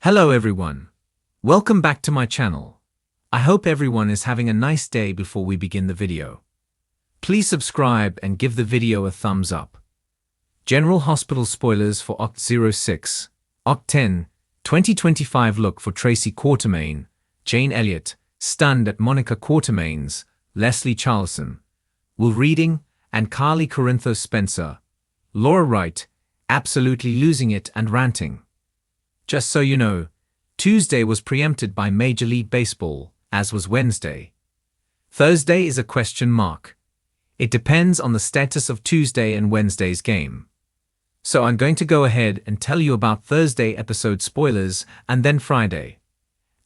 Hello everyone. Welcome back to my channel. I hope everyone is having a nice day before we begin the video. Please subscribe and give the video a thumbs up. General Hospital spoilers for Oct 06, Oct 10, 2025 look for Tracy Quartermaine, Jane Elliott, stunned at Monica Quartermaine's, Leslie Charlson, Will Reading, and Carly Corinthos Spencer. Laura Wright, absolutely losing it and ranting. Just so you know, Tuesday was preempted by Major League Baseball, as was Wednesday. Thursday is a question mark. It depends on the status of Tuesday and Wednesday's game. So I'm going to go ahead and tell you about Thursday episode spoilers and then Friday.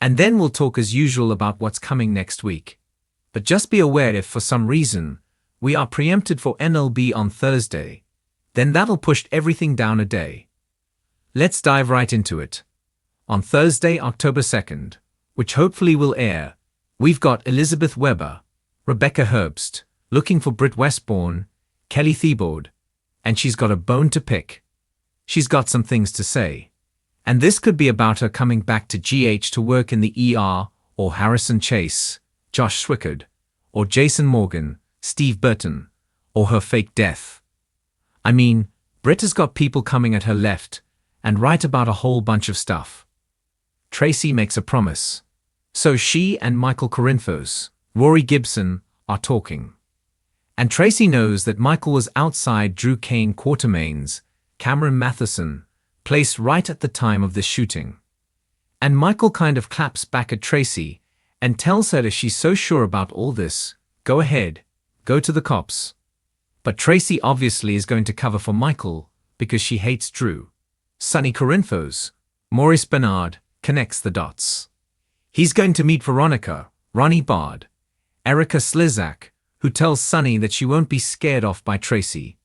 And then we'll talk as usual about what's coming next week. But just be aware if for some reason we are preempted for MLB on Thursday, then that'll push everything down a day. Let's dive right into it. On Thursday, October 2nd, which hopefully will air, we've got Elizabeth Weber, Rebecca Herbst, looking for Britt Westbourne, Kelly Thiebaud, and she's got a bone to pick. She's got some things to say. And this could be about her coming back to GH to work in the ER, or Harrison Chase, Josh Swickard, or Jason Morgan, Steve Burton, or her fake death. I mean, Britt has got people coming at her left and right about a whole bunch of stuff. Tracy makes a promise. So she and Michael Corinthos, Rory Gibson, are talking. And Tracy knows that Michael was outside Drew Kane Quartermaine's, Cameron Matheson, place right at the time of the shooting. And Michael kind of claps back at Tracy and tells her that she's so sure about all this, go ahead, go to the cops. But Tracy obviously is going to cover for Michael because she hates Drew. Sonny Corinthos, Maurice Bernard, connects the dots. He's going to meet Veronica, Ronnie Bard, Erica Slizak, who tells Sonny that she won't be scared off by Tracy.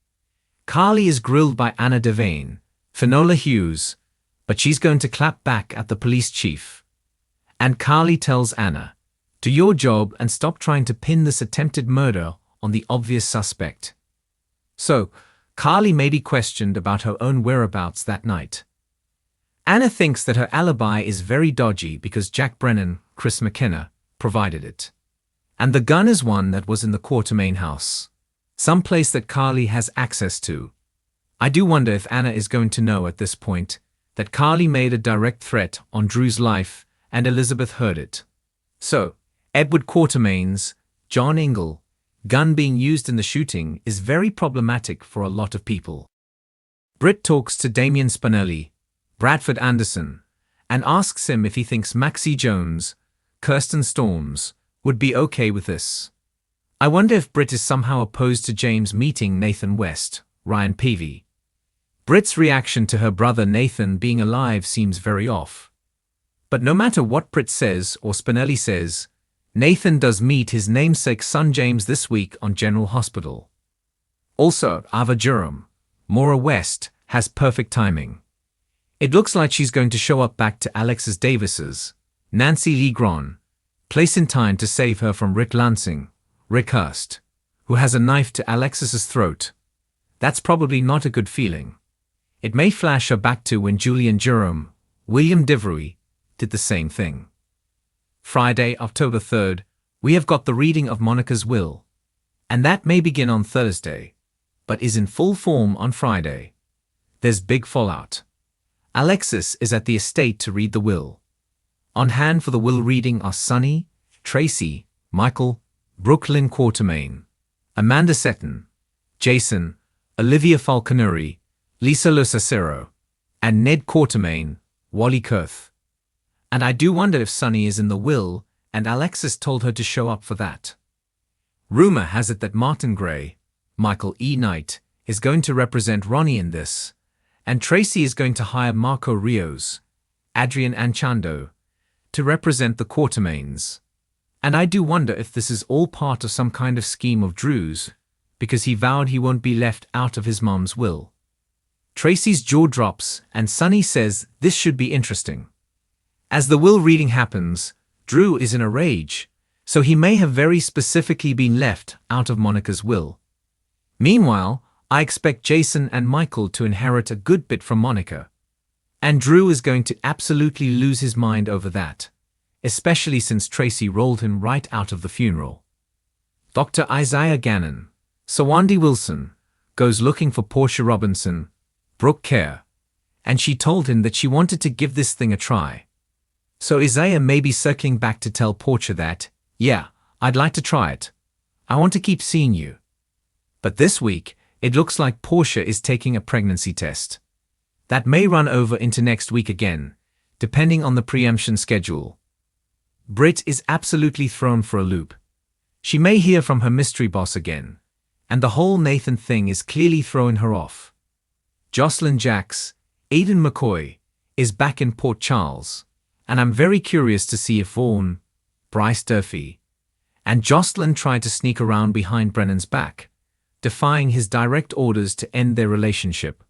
Carly is grilled by Anna Devane, Finola Hughes, but she's going to clap back at the police chief. And Carly tells Anna, do your job and stop trying to pin this attempted murder on the obvious suspect. So, Carly may be questioned about her own whereabouts that night. Anna thinks that her alibi is very dodgy because Jack Brennan, Chris McKenna, provided it. And the gun is one that was in the Quartermaine house, some place that Carly has access to. I do wonder if Anna is going to know at this point that Carly made a direct threat on Drew's life and Elizabeth heard it. So, Edward Quartermaine's, John Ingle, gun being used in the shooting is very problematic for a lot of people. Britt talks to Damian Spinelli, Bradford Anderson, and asks him if he thinks Maxie Jones, Kirsten Storms, would be okay with this. I wonder if Britt is somehow opposed to James meeting Nathan West, Ryan Peavy. Britt's reaction to her brother Nathan being alive seems very off. But no matter what Britt says or Spinelli says, Nathan does meet his namesake son James this week on General Hospital. Also, Ava Durham, Maura West, has perfect timing. It looks like she's going to show up back to Alexis Davis's, Nancy Lee Gron, place in time to save her from Rick Lansing, Rick Hurst, who has a knife to Alexis's throat. That's probably not a good feeling. It may flash her back to when Julian Durham, William Divry, did the same thing. Friday, October 3rd, we have got the reading of Monica's will. And that may begin on Thursday, but is in full form on Friday. There's big fallout. Alexis is at the estate to read the will. On hand for the will reading are Sonny, Tracy, Michael, Brooklyn Quartermaine, Amanda Seton, Jason, Olivia Falconeri, Lisa Losacero, and Ned Quartermaine, Wally Kurth. And I do wonder if Sonny is in the will and Alexis told her to show up for that. Rumor has it that Martin Gray, Michael E. Knight, is going to represent Ronnie in this, and Tracy is going to hire Marco Rios, Adrian Anchando, to represent the Quartermaines. And I do wonder if this is all part of some kind of scheme of Drew's, because he vowed he won't be left out of his mom's will. Tracy's jaw drops and Sonny says this should be interesting. As the will reading happens, Drew is in a rage, so he may have very specifically been left out of Monica's will. Meanwhile, I expect Jason and Michael to inherit a good bit from Monica. And Drew is going to absolutely lose his mind over that, especially since Tracy rolled him right out of the funeral. Dr. Isaiah Gannon, Sawandi Wilson, goes looking for Portia Robinson, Brooke Kerr, and she told him that she wanted to give this thing a try. So Isaiah may be circling back to tell Portia that, yeah, I'd like to try it. I want to keep seeing you. But this week, it looks like Portia is taking a pregnancy test. That may run over into next week again, depending on the preemption schedule. Britt is absolutely thrown for a loop. She may hear from her mystery boss again, and the whole Nathan thing is clearly throwing her off. Jocelyn Jacks, Aidan McCoy, is back in Port Charles, and I'm very curious to see if Vaughan, Bryce Durfee, and Jocelyn try to sneak around behind Brennan's back, defying his direct orders to end their relationship.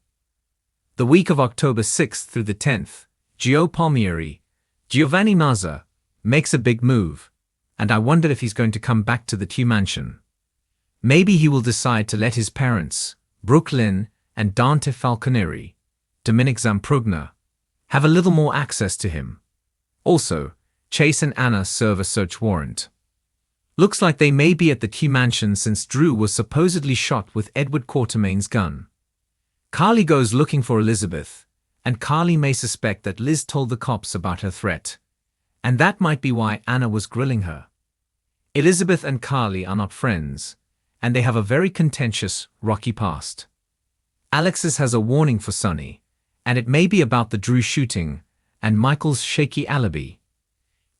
The week of October 6th through the 10th, Gio Palmieri, Giovanni Mazza, makes a big move, and I wonder if he's going to come back to the Q Mansion. Maybe he will decide to let his parents, Brooke Lynn and Dante Falconeri, Dominic Zamprugna, have a little more access to him. Also, Chase and Anna serve a search warrant. Looks like they may be at the Q Mansion since Drew was supposedly shot with Edward Quartermain's gun. Carly goes looking for Elizabeth, and Carly may suspect that Liz told the cops about her threat, and that might be why Anna was grilling her. Elizabeth and Carly are not friends, and they have a very contentious, rocky past. Alexis has a warning for Sonny, and it may be about the Drew shooting and Michael's shaky alibi.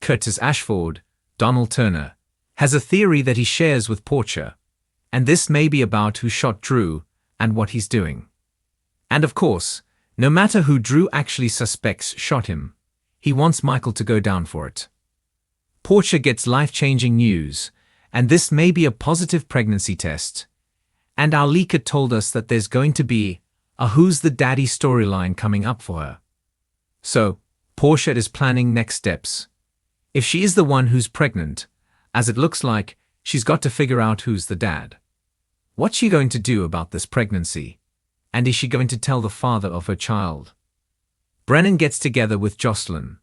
Curtis Ashford, Donald Turner, has a theory that he shares with Portia, and this may be about who shot Drew and what he's doing. And of course, no matter who Drew actually suspects shot him, he wants Michael to go down for it. Portia gets life-changing news, and this may be a positive pregnancy test. And our leaker told us that there's going to be a Who's the Daddy storyline coming up for her. So, Portia is planning next steps. If she is the one who's pregnant, as it looks like, she's got to figure out who's the dad. What's she going to do about this pregnancy? And is she going to tell the father of her child? Brennan gets together with Jocelyn.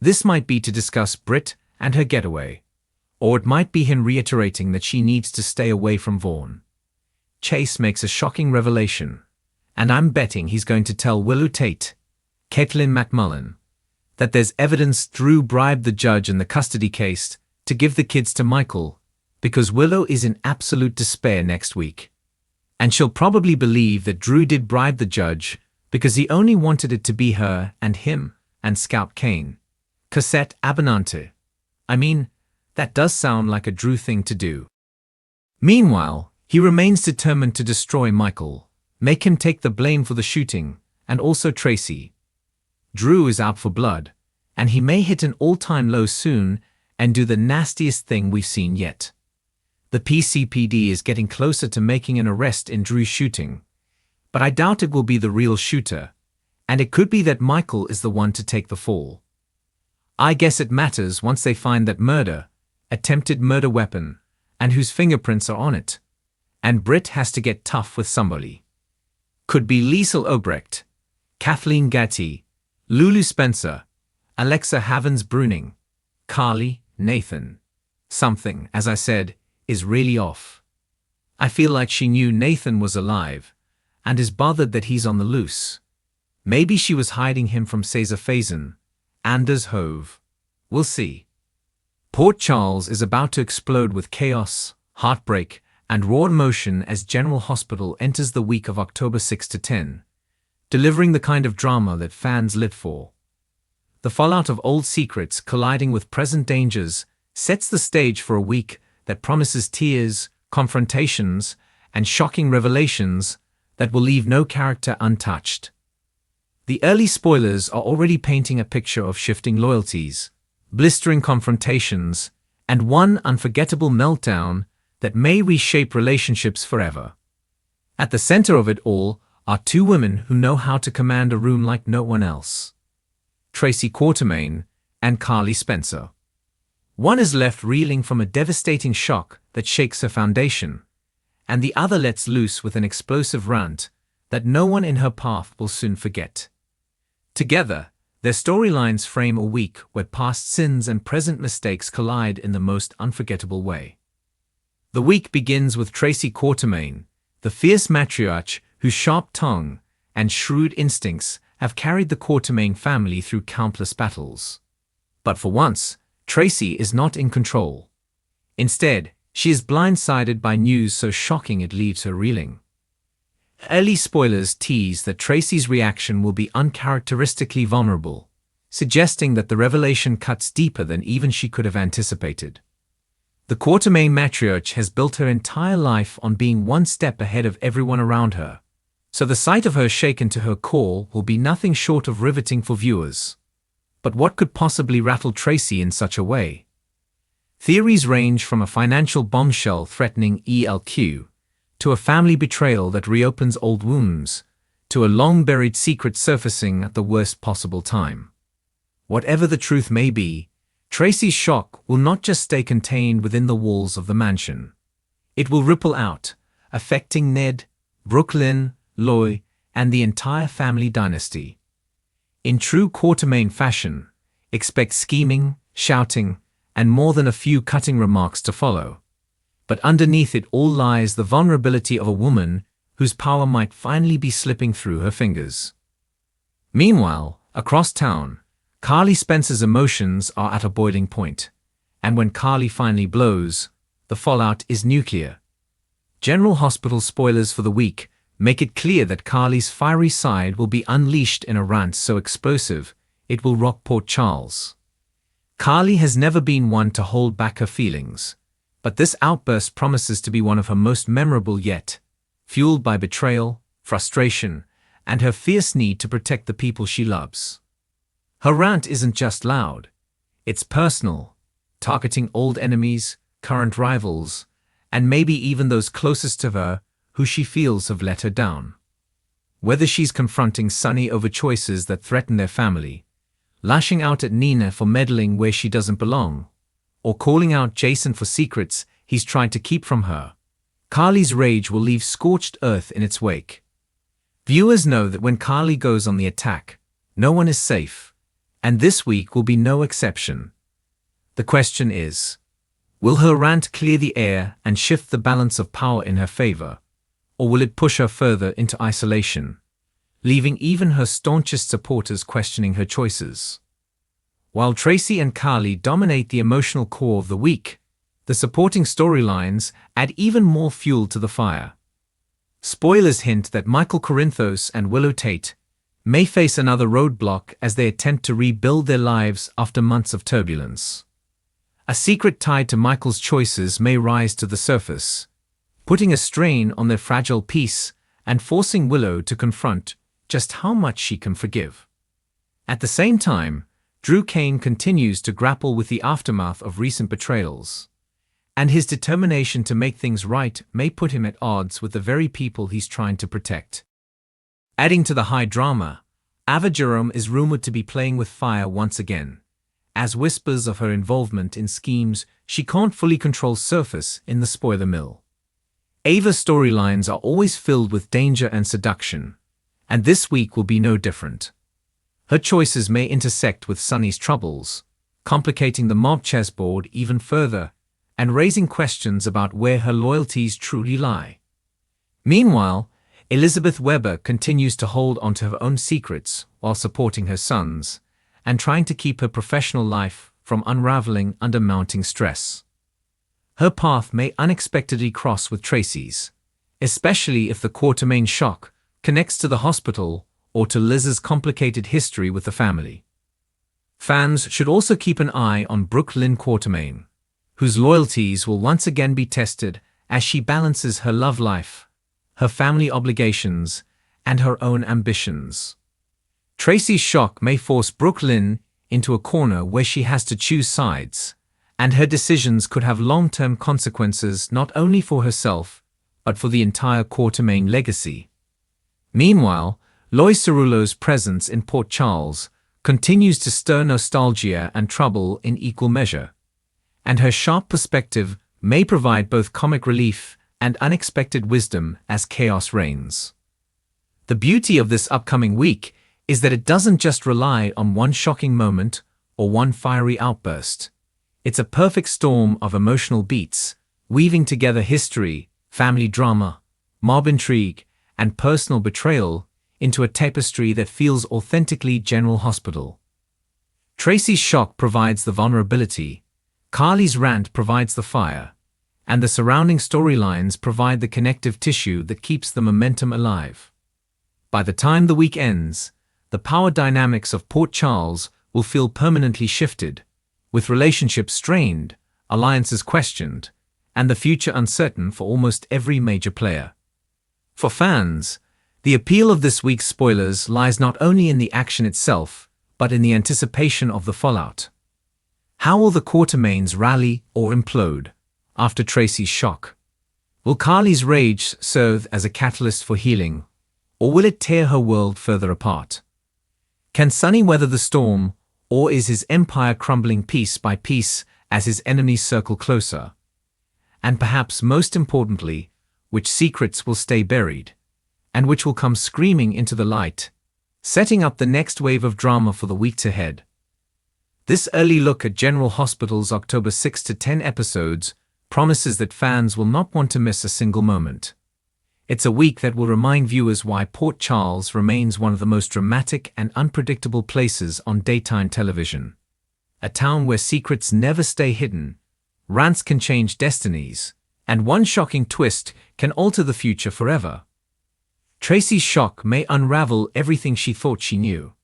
This might be to discuss Britt and her getaway, or it might be him reiterating that she needs to stay away from Vaughan. Chase makes a shocking revelation, and I'm betting he's going to tell Willow Tate, Caitlin McMullen, that there's evidence Drew bribed the judge in the custody case to give the kids to Michael, because Willow is in absolute despair next week. And she'll probably believe that Drew did bribe the judge because he only wanted it to be her and him and Scout Kane. Cassette Abinante. I mean, that does sound like a Drew thing to do. Meanwhile, he remains determined to destroy Michael, make him take the blame for the shooting, and also Tracy. Drew is out for blood, and he may hit an all-time low soon and do the nastiest thing we've seen yet. The PCPD is getting closer to making an arrest in Drew's shooting, but I doubt it will be the real shooter, and it could be that Michael is the one to take the fall. I guess it matters once they find that murder, attempted murder weapon, and whose fingerprints are on it. And Britt has to get tough with somebody. Could be Liesl Obrecht, Kathleen Gatti, Lulu Spencer, Alexa Havens-Bruning, Carly, Nathan. Something, as I said, is really off. I feel like she knew Nathan was alive, and is bothered that he's on the loose. Maybe she was hiding him from Cesar Faison, Anders Hove. We'll see. Port Charles is about to explode with chaos, heartbreak, and raw emotion as General Hospital enters the week of October 6 to 10, delivering the kind of drama that fans live for. The fallout of old secrets colliding with present dangers sets the stage for a week that promises tears, confrontations, and shocking revelations that will leave no character untouched. The early spoilers are already painting a picture of shifting loyalties, blistering confrontations, and one unforgettable meltdown that may reshape relationships forever. At the center of it all are two women who know how to command a room like no one else. Tracy Quartermain and Carly Spencer. One is left reeling from a devastating shock that shakes her foundation, and the other lets loose with an explosive rant that no one in her path will soon forget. Together, their storylines frame a week where past sins and present mistakes collide in the most unforgettable way. The week begins with Tracy Quartermaine, the fierce matriarch whose sharp tongue and shrewd instincts have carried the Quartermaine family through countless battles. But for once, Tracy is not in control. Instead, she is blindsided by news so shocking it leaves her reeling. Early spoilers tease that Tracy's reaction will be uncharacteristically vulnerable, suggesting that the revelation cuts deeper than even she could have anticipated. The Quartermaine matriarch has built her entire life on being one step ahead of everyone around her, so the sight of her shaken to her core will be nothing short of riveting for viewers. But what could possibly rattle Tracy in such a way? Theories range from a financial bombshell threatening ELQ, to a family betrayal that reopens old wounds, to a long-buried secret surfacing at the worst possible time. Whatever the truth may be, Tracy's shock will not just stay contained within the walls of the mansion. It will ripple out, affecting Ned, Brooklyn, Loy, and the entire family dynasty. In true Quartermaine fashion, expect scheming, shouting, and more than a few cutting remarks to follow. But underneath it all lies the vulnerability of a woman whose power might finally be slipping through her fingers. Meanwhile, across town, Carly Spencer's emotions are at a boiling point, and when Carly finally blows, the fallout is nuclear. General Hospital spoilers for the week make it clear that Carly's fiery side will be unleashed in a rant so explosive it will rock Port Charles. Carly has never been one to hold back her feelings, but this outburst promises to be one of her most memorable yet, fueled by betrayal, frustration, and her fierce need to protect the people she loves. Her rant isn't just loud, it's personal, targeting old enemies, current rivals, and maybe even those closest to her who she feels have let her down. Whether she's confronting Sonny over choices that threaten their family, lashing out at Nina for meddling where she doesn't belong, or calling out Jason for secrets he's tried to keep from her, Carly's rage will leave scorched earth in its wake. Viewers know that when Carly goes on the attack, no one is safe, and this week will be no exception. The question is, will her rant clear the air and shift the balance of power in her favor, or will it push her further into isolation, leaving even her staunchest supporters questioning her choices? While Tracy and Carly dominate the emotional core of the week, the supporting storylines add even more fuel to the fire. Spoilers hint that Michael Corinthos and Willow Tate may face another roadblock as they attempt to rebuild their lives after months of turbulence. A secret tied to Michael's choices may rise to the surface, putting a strain on their fragile peace and forcing Willow to confront just how much she can forgive. At the same time, Drew Kane continues to grapple with the aftermath of recent betrayals, and his determination to make things right may put him at odds with the very people he's trying to protect. Adding to the high drama, Ava Jerome is rumored to be playing with fire once again, as whispers of her involvement in schemes she can't fully control surface in the spoiler mill. Ava's storylines are always filled with danger and seduction, and this week will be no different. Her choices may intersect with Sonny's troubles, complicating the mob chessboard even further and raising questions about where her loyalties truly lie. Meanwhile, Elizabeth Weber continues to hold onto her own secrets while supporting her sons and trying to keep her professional life from unraveling under mounting stress. Her path may unexpectedly cross with Tracy's, especially if the Quartermaine shock connects to the hospital or to Liz's complicated history with the family. Fans should also keep an eye on Brooklyn Quartermaine, whose loyalties will once again be tested as she balances her love life, her family obligations, and her own ambitions. Tracy's shock may force Brooklyn into a corner where she has to choose sides, and her decisions could have long-term consequences not only for herself, but for the entire Quartermaine legacy. Meanwhile, Lois Cerullo's presence in Port Charles continues to stir nostalgia and trouble in equal measure, and her sharp perspective may provide both comic relief and unexpected wisdom as chaos reigns. The beauty of this upcoming week is that it doesn't just rely on one shocking moment or one fiery outburst. It's a perfect storm of emotional beats, weaving together history, family drama, mob intrigue, and personal betrayal into a tapestry that feels authentically General Hospital. Tracy's shock provides the vulnerability, Carly's rant provides the fire, and the surrounding storylines provide the connective tissue that keeps the momentum alive. By the time the week ends, the power dynamics of Port Charles will feel permanently shifted, with relationships strained, alliances questioned, and the future uncertain for almost every major player. For fans, the appeal of this week's spoilers lies not only in the action itself, but in the anticipation of the fallout. How will the Quartermaines rally or implode after Tracy's shock? Will Carly's rage serve as a catalyst for healing, or will it tear her world further apart? Can Sonny weather the storm, or is his empire crumbling piece by piece as his enemies circle closer? And perhaps most importantly, which secrets will stay buried, and which will come screaming into the light, setting up the next wave of drama for the weeks ahead? This early look at General Hospital's October 6 to 10 episodes promises that fans will not want to miss a single moment. It's a week that will remind viewers why Port Charles remains one of the most dramatic and unpredictable places on daytime television. A town where secrets never stay hidden, rants can change destinies, and one shocking twist can alter the future forever. Tracy's shock may unravel everything she thought she knew.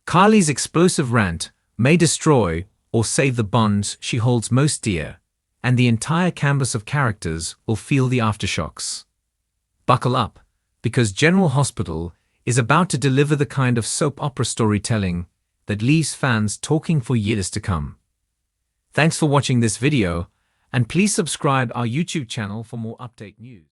Carly's explosive rant may destroy or save the bonds she holds most dear, and the entire canvas of characters will feel the aftershocks. Buckle up, because General Hospital is about to deliver the kind of soap opera storytelling that leaves fans talking for years to come. Thanks for watching this video, and please subscribe our YouTube channel for more update news.